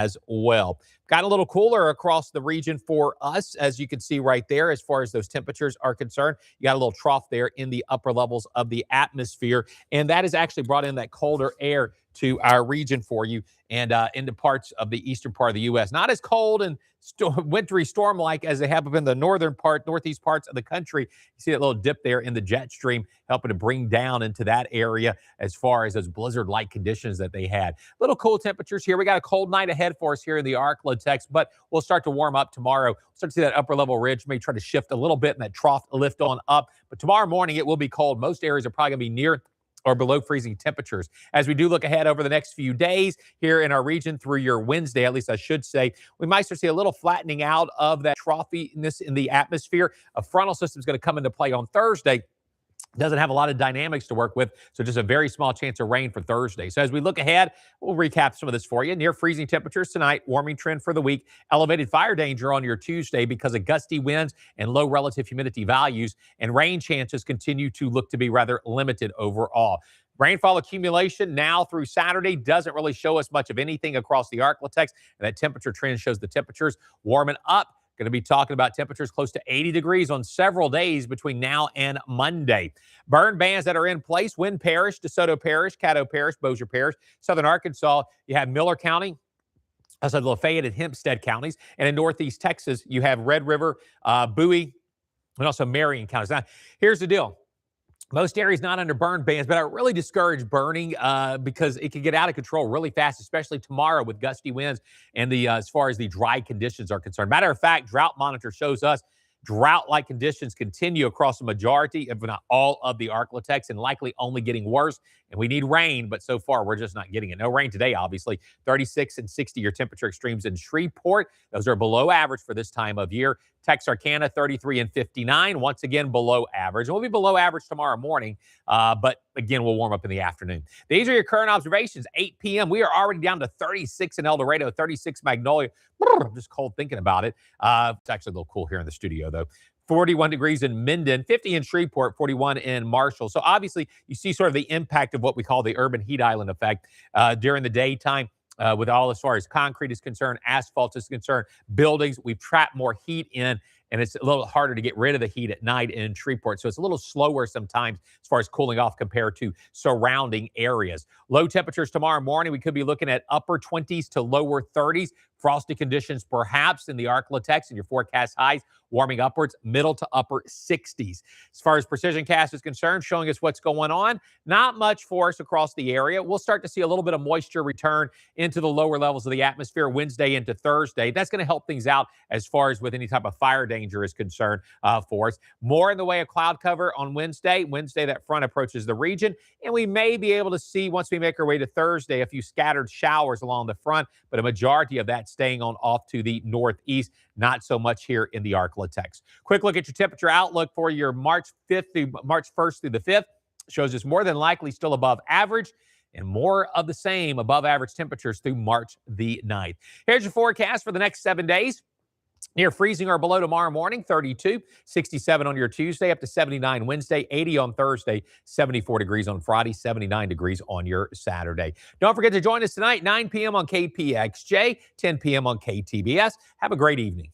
as well. Got a little cooler across the region for us, as you can see right there, as far as those temperatures are concerned. You got a little trough there in the upper levels of the atmosphere, and that has actually brought in that colder air to our region for you and into parts of the eastern part of the U.S. Not as cold and wintry storm-like as they have up in the northeast parts of the country. You see that little dip there in the jet stream helping to bring down into that area as far as those blizzard-like conditions that they had. Little cool temperatures here. We got a cold night ahead for us here in the Arklatex, but we'll start to warm up tomorrow. We'll start to see that upper level ridge may try to shift a little bit and that trough lift on up. But tomorrow morning, it will be cold. Most areas are probably going to be near or below freezing temperatures. As we do look ahead over the next few days here in our region through your Wednesday, at least I should say, we might start to see a little flattening out of that troughiness in the atmosphere. A frontal system is going to come into play on Thursday. Doesn't have a lot of dynamics to work with, so just a very small chance of rain for Thursday. So as we look ahead, we'll recap some of this for you. Near freezing temperatures tonight, warming trend for the week, elevated fire danger on your Tuesday because of gusty winds and low relative humidity values, and rain chances continue to look to be rather limited overall. Rainfall accumulation now through Saturday doesn't really show us much of anything across the Arklatex, and that temperature trend shows the temperatures warming up. Going to be talking about temperatures close to 80 degrees on several days between now and Monday. Burn bans that are in place: Wynn Parish, DeSoto Parish, Caddo Parish, Bossier Parish, Southern Arkansas. You have Miller County, also Lafayette and Hempstead counties. And in Northeast Texas, you have Red River, Bowie, and also Marion counties. Now, here's the deal. Most areas not under burn bans, but I really discourage burning because it can get out of control really fast, especially tomorrow with gusty winds and as far as the dry conditions are concerned. Matter of fact, Drought Monitor shows us drought-like conditions continue across the majority, if not all, of the Arklatex, and likely only getting worse. And we need rain, but so far we're just not getting it. No rain today, obviously. 36 and 60-year temperature extremes in Shreveport. Those are below average for this time of year. Texarkana, 33 and 59, once again below average. And we'll be below average tomorrow morning, but again, we'll warm up in the afternoon. These are your current observations. 8 p.m. We are already down to 36 in El Dorado, 36 Magnolia. I'm just cold thinking about it. It's actually a little cool here in the studio, though. 41 degrees in Minden, 50 in Shreveport, 41 in Marshall. So obviously, you see sort of the impact of what we call the urban heat island effect during the daytime. With all as far as concrete is concerned, asphalt is concerned, buildings, we've trapped more heat in, and it's a little harder to get rid of the heat at night in Shreveport. So it's a little slower sometimes as far as cooling off compared to surrounding areas. Low temperatures tomorrow morning, we could be looking at upper 20s to lower 30s. Frosty conditions perhaps in the Arklatex and your forecast highs warming upwards, middle to upper 60s. As far as Precision Cast is concerned, showing us what's going on. Not much for us across the area. We'll start to see a little bit of moisture return into the lower levels of the atmosphere Wednesday into Thursday. That's going to help things out as far as with any type of fire danger is concerned for us. More in the way of cloud cover on Wednesday. Wednesday, that front approaches the region, and we may be able to see, once we make our way to Thursday, a few scattered showers along the front, but a majority of that staying on off to the northeast. Not so much here in the Arklatex. Quick look at your temperature outlook for your March 1st through the 5th. Shows us more than likely still above average and more of the same above average temperatures through March the 9th. Here's your forecast for the next 7 days. Near freezing or below tomorrow morning, 32, 67 on your Tuesday, up to 79 Wednesday, 80 on Thursday, 74 degrees on Friday, 79 degrees on your Saturday. Don't forget to join us tonight, 9 p.m. on KPXJ, 10 p.m. on KTBS. Have a great evening.